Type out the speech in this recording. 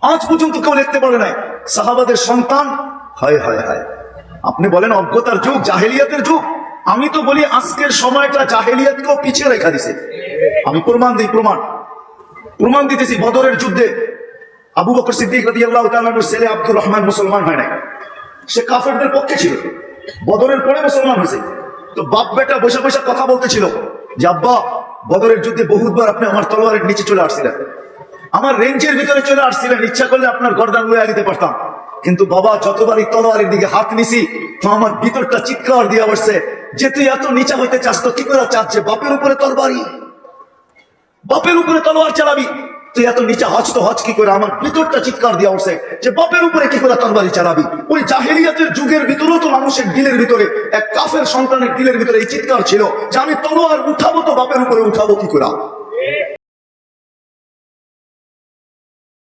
আজ পর্যন্ত কেউ লিখতে পারে নাই সাহাবাদের সন্তান। হায় হায় হায়, আপনি বলেন অজ্ঞতার যুগ, জাহেলিয়াতের যুগ। আমি তো বলি আজকের সময়টা জাহেলিয়াতকেও পিছিয়ে রেখা দিছে। আমি প্রমাণ দিই, প্রমাণ দিতেছি। বদরের যুদ্ধে আবু বকর সিদ্দিক রাদিয়াল্লাহু তাআলা আনহুর ছেলে আব্দুর রহমান মুসলমান হয় নাই, সে কাফেরদের পক্ষে ছিল। বদরের পরে মুসলমান হয়েছে। তো বাপ বেটা বসে বসে কথা বলতেছিল যে আব্বা, বদরের যুদ্ধে বহুতবার আপনি আমার তলোয়ারের নিচে চলে আসছিলেন, আমার রেঞ্জের ভিতরে চলে আসছিলেন, ইচ্ছা করলে আপনার গর্দান লইয়া দিতে পারতাম, কিন্তু বাবা যতবারই তলোয়ারের দিকে হাত নিছি তো আমার ভিতরটা চিৎকার দিয়ে বসছে যে তুই এত নিচা হইতে চাস তো কি করে চাচ্ছে? বাপের উপরে তরবারি, বাপের উপরে তলোয়ার চালাবি, তুই এত নিচা হজ তো হজ কি করে? আমার ভিতরটা চিৎকার দিয়ে উঠছে যে বাপের উপরে কি করে তরবারি চালাবি। ওই জাহেলিয়াতের যুগের ভিতরেও তো মানুষের দিলের ভিতরে, এক কাফের সন্তানের দিলের ভিতরে এই চিৎকার ছিল যে আমি তলোয়ার উঠাবো তো বাপের উপরে উঠাবো কি করে।